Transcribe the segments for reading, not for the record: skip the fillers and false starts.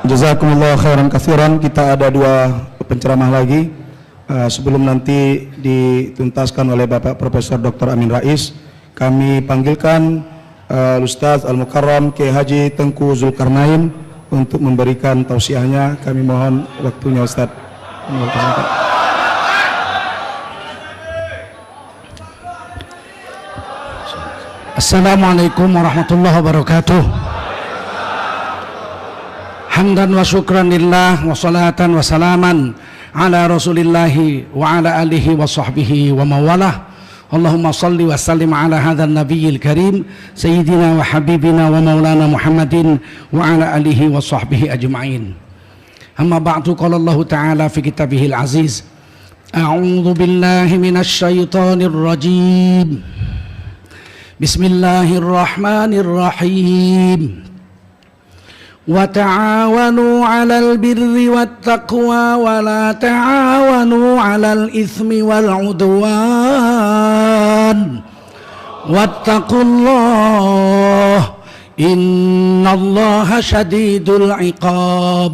Jazakumullah khairan katsiran. Kita ada dua penceramah lagi. Sebelum nanti dituntaskan oleh Bapak Profesor Dr. Amin Rais, kami panggilkan Ustaz Al-Mukarram Kiai Haji Tengku Zulkarnain untuk memberikan tausiahnya. Kami mohon waktunya Ustaz. Assalamualaikum warahmatullahi wabarakatuh. Hamdan wa syukran lillah wa salatan wa salaman ala rasulillahi wa ala alihi wa sahbihi wa mawalah. Allahumma salli wa sallim ala hadzal nabiyil karim sayyidina wa habibina wa maulana Muhammadin wa ala alihi wa sahbihi ajma'in. Amma ba'du, qala Allah ta'ala fi kitabihil aziz, a'udzu billahi minasy syaithanir rajim. Bismillahirrahmanirrahim. Wa ta'awanu 'alal birri wat taqwa wa la ta'awanu 'alal itsmi wal 'udwan. Wattaqullah innallaha syadidul 'iqab.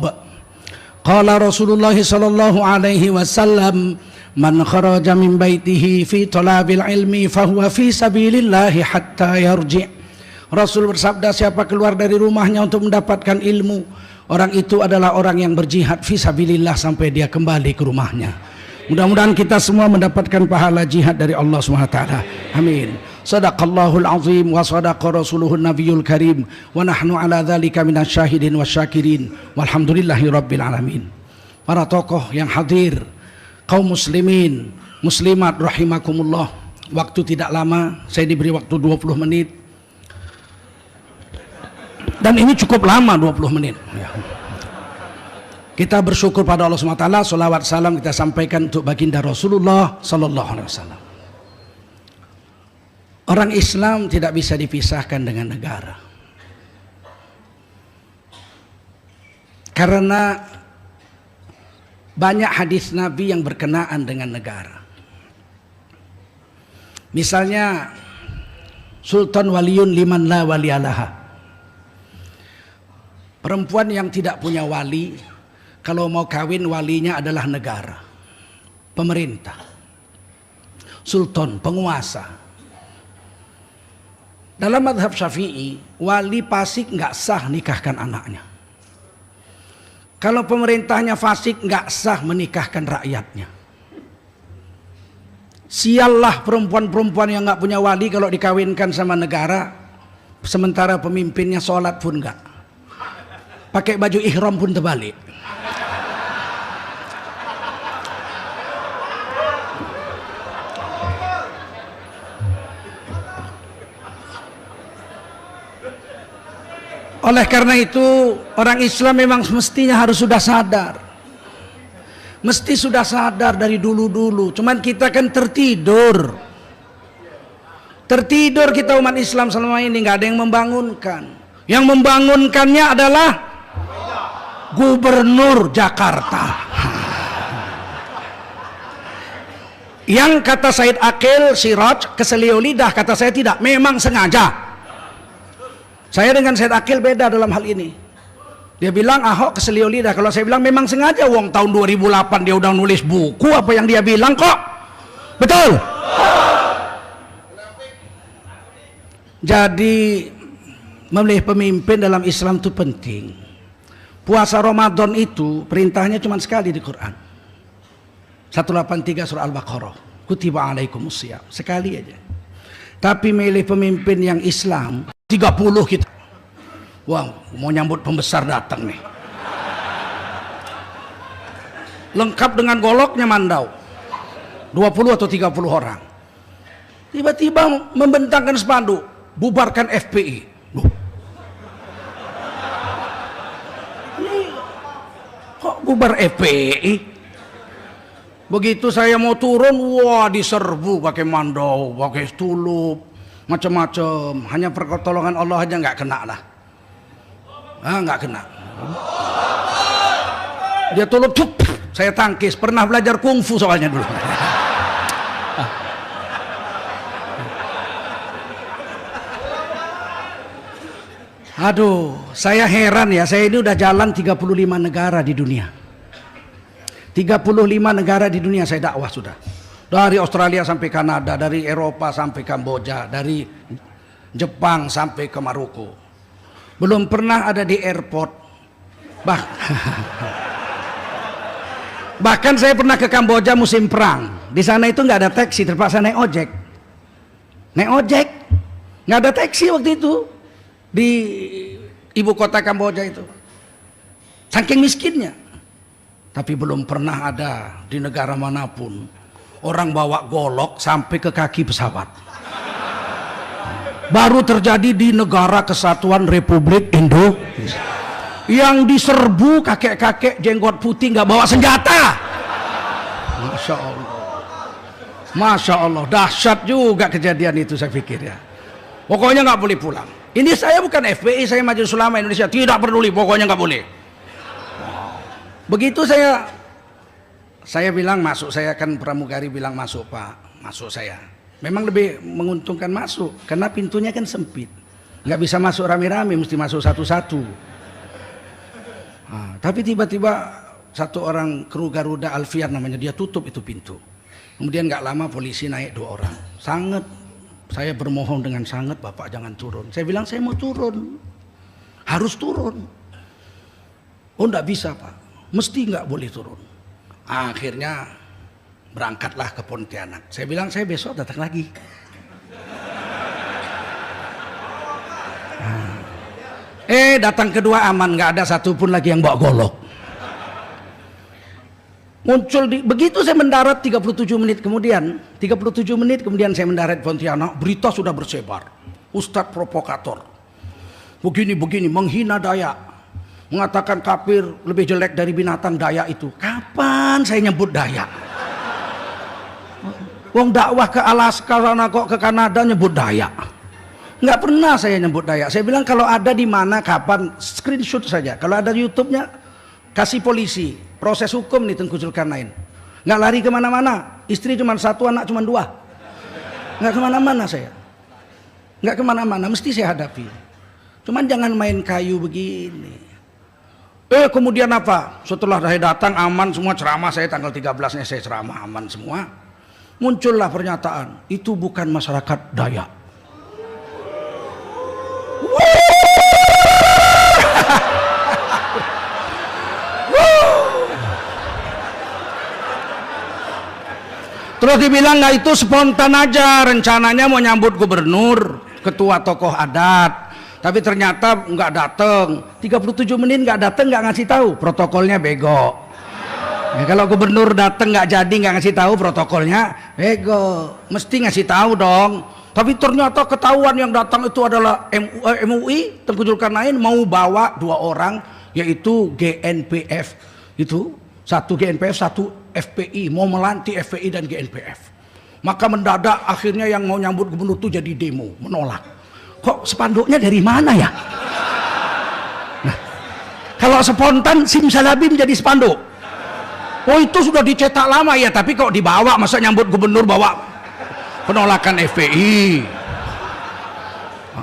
Qala Rasulullah sallallahu alaihi wasallam, man kharaja min baitihi fi talabil ilmi fahuwa fi sabilillahi hatta yarji'. Rasul bersabda, siapa keluar dari rumahnya untuk mendapatkan ilmu, orang itu adalah orang yang berjihad fi sabilillah sampai dia kembali ke rumahnya. Mudah-mudahan kita semua mendapatkan pahala jihad dari Allah SWT. Amin. Sadaqallahul azim wa sadaqa rasuluhun nabiyul karim wa nahnu ala dzalika minasyahidin wasyakirin walhamdulillahi rabbil alamin. Para tokoh yang hadir, kaum muslimin, muslimat rahimakumullah. Waktu tidak lama, saya diberi waktu 20 menit. Dan ini cukup lama, 20 menit. Kita bersyukur pada Allah SWT. Salawat salam kita sampaikan untuk baginda Rasulullah sallallahu alaihi wasallam. Orang Islam tidak bisa dipisahkan dengan negara. Karena banyak hadis Nabi yang berkenaan dengan negara. Misalnya, Sultan waliyun liman la waliyalaha. Perempuan yang tidak punya wali, kalau mau kawin walinya adalah negara, pemerintah, sultan, penguasa. Dalam mazhab Syafi'i, wali fasik nggak sah nikahkan anaknya. Kalau pemerintahnya fasik nggak sah menikahkan rakyatnya. Siallah perempuan-perempuan yang nggak punya wali kalau dikawinkan sama negara, sementara pemimpinnya sholat pun nggak. Pakai baju ihram pun terbalik. Oleh karena itu, orang Islam memang mestinya harus sudah sadar. Mesti sudah sadar dari dulu-dulu. Cuman kita kan tertidur. Tertidur kita umat Islam selama ini, nggak ada yang membangunkan. Yang membangunkannya adalah Gubernur Jakarta. Yang kata Said Akil Siraj keselio lidah, kata saya tidak, memang sengaja. Saya dengan Said Akil beda dalam hal ini. Dia bilang Ahok keselio lidah, kalau saya bilang memang sengaja. Wong tahun 2008 dia udah nulis buku, apa yang dia bilang kok betul. Jadi memilih pemimpin dalam Islam itu penting. Puasa Ramadan itu perintahnya cuma sekali di Quran. 183 surah Al-Baqarah. Kutiba alaikumusiyam. Sekali aja. Tapi milih pemimpin yang Islam 30 kita. Wah, mau nyambut pembesar datang nih. Lengkap dengan goloknya mandau. 20 atau 30 orang. Tiba-tiba membentangkan spanduk, bubarkan FPI. Kok bubar FPI? Begitu saya mau turun, wah diserbu pakai mandau, pakai stulup, macam-macam. Hanya pertolongan Allah aja nggak kena lah. Nggak kena. Dia tulup, cup, saya tangkis. Pernah belajar kungfu soalnya dulu. Aduh, saya heran ya, saya ini udah jalan 35 negara di dunia. 35 negara di dunia saya dakwah sudah. Dari Australia sampai Kanada, dari Eropa sampai Kamboja, dari Jepang sampai ke Maroko. Belum pernah ada di airport. Bahkan saya pernah ke Kamboja musim perang. Di sana itu nggak ada taksi, terpaksa naik ojek. Nggak ada taksi waktu itu di ibu kota Kamboja itu, saking miskinnya. Tapi belum pernah ada di negara manapun orang bawa golok sampai ke kaki pesawat. Baru terjadi di negara Kesatuan Republik Indonesia, yang diserbu kakek-kakek jenggot putih nggak bawa senjata. Masya Allah, dahsyat juga kejadian itu saya pikir ya. Pokoknya nggak boleh pulang. Ini saya bukan FPI, saya Majelis Ulama Indonesia, tidak peduli, pokoknya nggak boleh. Begitu saya bilang masuk, saya kan pramugari bilang masuk Pak, masuk saya. Memang lebih menguntungkan masuk, karena pintunya kan sempit, nggak bisa masuk rame-rame, mesti masuk satu-satu. Tapi tiba-tiba satu orang kru Garuda Alfian namanya, dia tutup itu pintu. Kemudian nggak lama polisi naik 2 orang, saya bermohon dengan sangat, Bapak jangan turun. Saya bilang saya mau turun, harus turun. Oh enggak bisa Pak, mesti nggak boleh turun. Akhirnya berangkatlah ke Pontianak. Saya bilang saya besok datang lagi. Datang kedua aman, nggak ada satupun lagi yang bawa golok. Begitu saya mendarat 37 menit kemudian saya mendarat Pontianak, berita sudah bersebar. Ustadz provokator, begini menghina Dayak, mengatakan kafir lebih jelek dari binatang Dayak itu. Kapan saya nyebut Dayak? Wong dakwah ke Alaska sana kok ke Kanada nyebut Dayak. Nggak pernah saya nyebut Dayak. Saya bilang kalau ada di mana kapan screenshot saja. Kalau ada YouTube-nya kasih polisi. Proses hukum nih Tengku Zulkarnain. Nggak lari kemana-mana. Istri cuma 1, anak cuma 2. Nggak kemana-mana saya. Nggak kemana-mana, mesti saya hadapi. Cuman jangan main kayu begini. Kemudian apa? Setelah saya datang aman semua, ceramah saya tanggal 13-nya saya ceramah aman semua. Muncullah pernyataan, itu bukan masyarakat Dayak. Terus dibilang nggak, itu spontan aja, rencananya mau nyambut gubernur, ketua tokoh adat, tapi ternyata nggak datang. 37 menit nggak datang, nggak ngasih tahu, protokolnya bego. Ya, kalau gubernur datang nggak jadi, nggak ngasih tahu, protokolnya bego. Mesti ngasih tahu dong. Tapi ternyata ketahuan yang datang itu adalah MUI Tengku Zulkarnain mau bawa 2 orang, yaitu GNPF itu. 1 GNPF, 1 FPI, mau melantik FPI dan GNPF. Maka mendadak akhirnya yang mau nyambut gubernur itu jadi demo, menolak. Kok spanduknya dari mana ya? Nah, kalau spontan simsalabim jadi spanduk. Oh itu sudah dicetak lama ya, tapi kok dibawa, masa nyambut gubernur bawa penolakan FPI.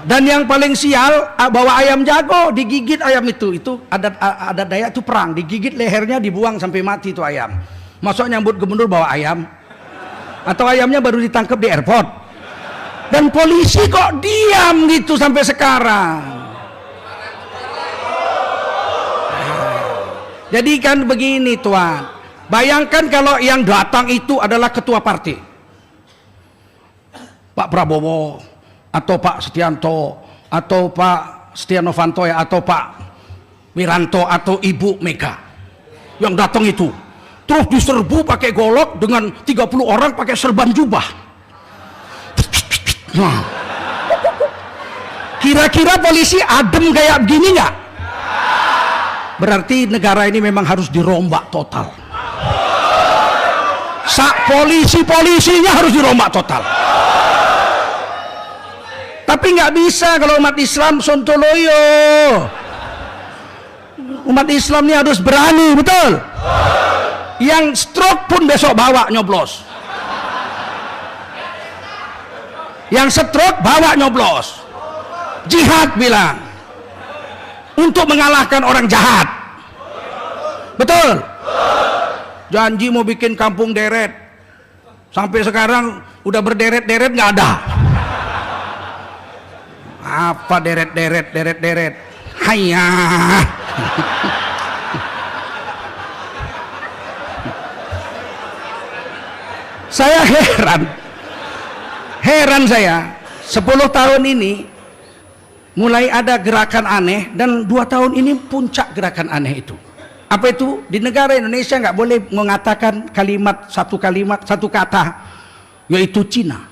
Dan yang paling sial, bawa ayam jago, digigit ayam itu ada Dayak itu perang, digigit lehernya, dibuang sampai mati itu ayam. Masuk nyambut gubernur bawa ayam, atau ayamnya baru ditangkap di airport. Dan polisi kok diam gitu sampai sekarang. Jadi kan begini Tuan, bayangkan kalau yang datang itu adalah ketua partai, Pak Prabowo, atau Pak Setianto, atau Pak Setia Novanto, atau Pak Wiranto, atau Ibu Mega. Yang datang itu terus diserbu pakai golok dengan 30 orang pakai serban jubah. Nah, kira-kira polisi adem kayak begini nggak? Berarti negara ini memang harus dirombak total. Polisinya harus dirombak total. Tapi nggak bisa kalau umat Islam sontoloyo. Umat Islam ini harus berani, betul? Yang stroke pun besok bawa nyoblos. Yang stroke bawa nyoblos. Jihad bilang. untuk mengalahkan orang jahat. Betul? Janji mau bikin kampung deret, sampai sekarang udah berderet-deret nggak ada. Apa deret-deret? Hayya. Saya heran saya 10 tahun ini mulai ada gerakan aneh, dan 2 tahun ini puncak gerakan aneh itu. Apa itu? Di negara Indonesia nggak boleh mengatakan satu kata, yaitu Cina.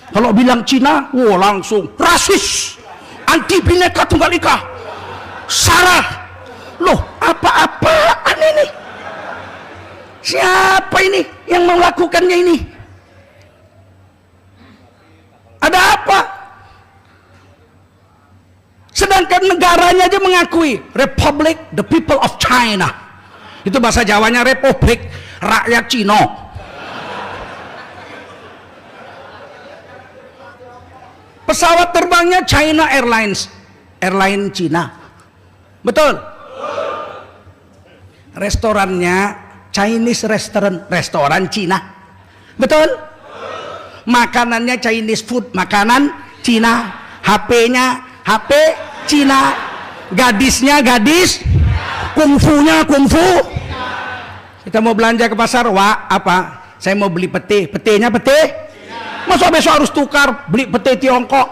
Kalau bilang Cina, wah langsung rasis, anti Bhinneka Tunggal Ika, Sarah. Loh, apa-apaan ini? Siapa ini yang melakukannya ini? Ada apa? Sedangkan negaranya aja mengakui Republic the People of China. Itu bahasa Jawanya Republik Rakyat Cina. Pesawat terbangnya China Airlines, airline Cina. Betul? Restorannya Chinese restaurant, restoran Cina. Betul? Makanannya Chinese food, makanan Cina. HP-nya HP Cina. Gadisnya gadis, kungfunya kungfu. Kita mau belanja ke pasar, wah apa? Saya mau beli pete, petenya pete. Masa besok harus tukar beli pete Tiongkok?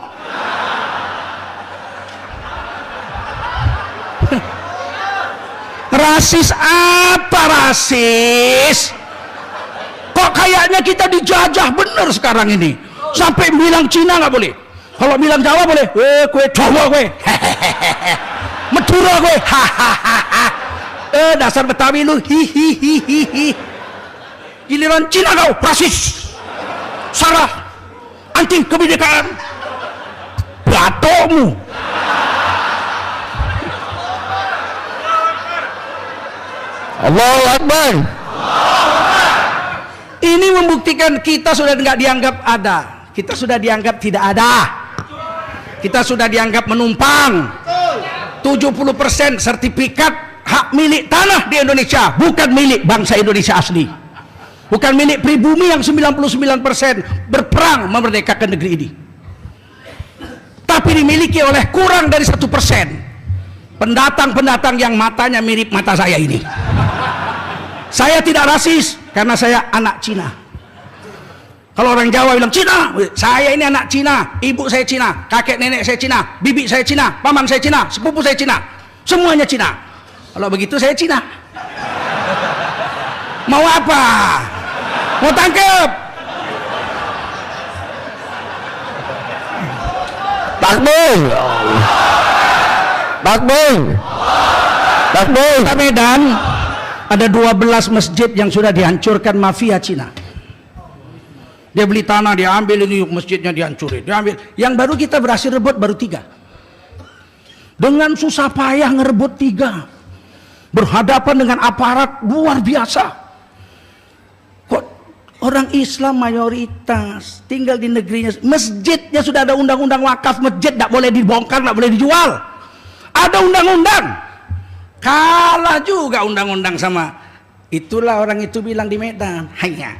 Rasis apa rasis? Kok kayaknya kita dijajah bener sekarang ini. Sampai bilang Cina nggak boleh. Kalau bilang Jawa boleh. Kue Jawa kue. Madura kue. Dasar Betawi lu. Hihihihi. Giliran Cina kau rasis. Sarah, anti kebinekaan, batomu. Allahu Akbar. Ini membuktikan kita sudah nggak dianggap ada, kita sudah dianggap tidak ada, kita sudah dianggap menumpang. 70% sertifikat hak milik tanah di Indonesia bukan milik bangsa Indonesia asli. Bukan milik pribumi yang 99% berperang memerdekakan negeri ini, tapi dimiliki oleh kurang dari 1% pendatang-pendatang yang matanya mirip mata saya ini. Saya tidak rasis karena saya anak Cina. Kalau orang Jawa bilang Cina, saya ini anak Cina, ibu saya Cina, kakek nenek saya Cina, bibi saya Cina, paman saya Cina, sepupu saya Cina, semuanya Cina. Kalau begitu saya Cina. Mau apa? Mau tangkep? Takbir. Takbir. Takbir. Di Medan ada 12 masjid yang sudah dihancurkan mafia Cina. Dia beli tanah, dia ambil ini masjidnya dihancurin, dia ambil. Yang baru kita berhasil rebut baru 3. Dengan susah payah ngerebut 3. Berhadapan dengan aparat luar biasa. Orang Islam mayoritas tinggal di negerinya, masjidnya sudah ada undang-undang wakaf, masjid tidak boleh dibongkar, tidak boleh dijual. Ada undang-undang, kalah juga undang-undang sama. Itulah orang itu bilang di Medan, hanya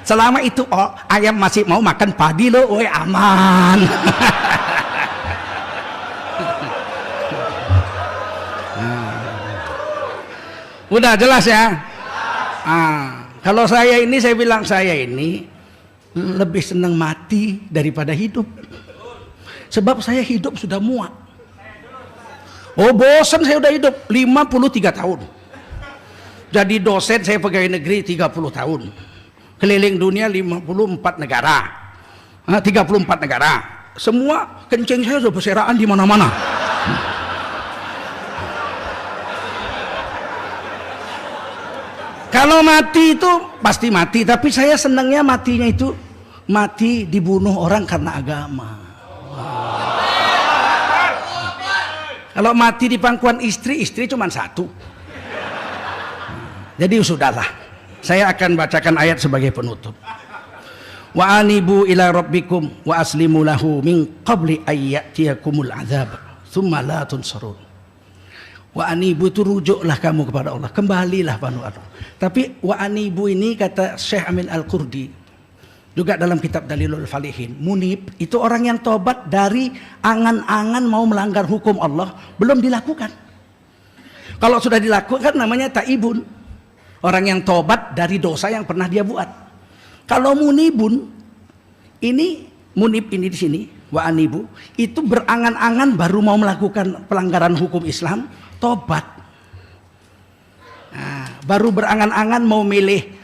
selama itu ayam masih mau makan padi lo, aman. Udah jelas ya. Kalau saya bilang saya ini lebih senang mati daripada hidup. Sebab saya hidup sudah muak. Bosan saya udah hidup 53 tahun. Jadi dosen saya pegawai negeri 30 tahun. Keliling dunia 54 negara. 34 negara. Semua kencing saya sudah berserakan di mana-mana. Kalau mati itu pasti mati, tapi saya senangnya matinya itu mati dibunuh orang karena agama. Kalau mati di pangkuan istri cuma 1. Jadi sudahlah, saya akan bacakan ayat sebagai penutup. Wa anibu ila rabbikum wa aslimu lahu min qabli ayyatiyakumul azab. tsumma la tunsarun. Wa anibu itu rujuklah kamu kepada Allah, kembalilah pada Allah. Tapi wa anibu ini kata Syekh Amin Al-Qurdi juga dalam kitab Dalilul Falihin, munib itu orang yang tobat dari angan-angan mau melanggar hukum Allah belum dilakukan. Kalau sudah dilakukan namanya taibun, orang yang tobat dari dosa yang pernah dia buat. Kalau munibun ini, munib ini di sini wa anibu itu berangan-angan baru mau melakukan pelanggaran hukum Islam, tobat. Nah, baru berangan-angan mau milih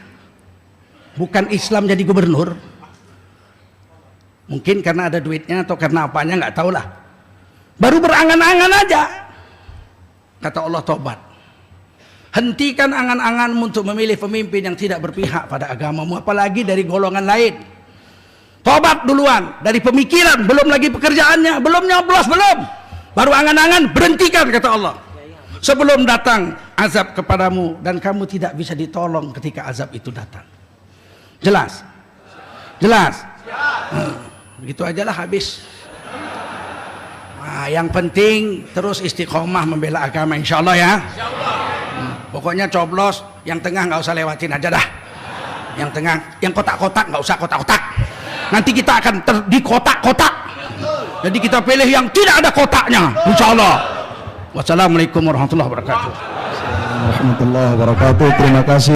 bukan Islam jadi gubernur, mungkin karena ada duitnya atau karena apanya nggak tahu lah, baru berangan-angan aja, kata Allah tobat. Hentikan angan-anganmu untuk memilih pemimpin yang tidak berpihak pada agamamu, apalagi dari golongan lain. Tobat duluan dari pemikiran, belum lagi pekerjaannya, belum nyoblos, belum, baru angan-angan, berhentikan kata Allah sebelum datang azab kepadamu dan kamu tidak bisa ditolong ketika azab itu datang. Jelas? Jelas? Begitu aja lah habis. Nah, yang penting terus istiqomah membela agama insyaallah ya. Pokoknya coblos yang tengah nggak usah lewatin aja dah. Yang tengah, yang kotak-kotak nggak usah kotak-kotak. Nanti kita akan di kotak-kotak. Jadi kita pilih yang tidak ada kotaknya insyaallah. Wassalamualaikum warahmatullahi wabarakatuh. Warahmatullahi wabarakatuh. Terima kasih.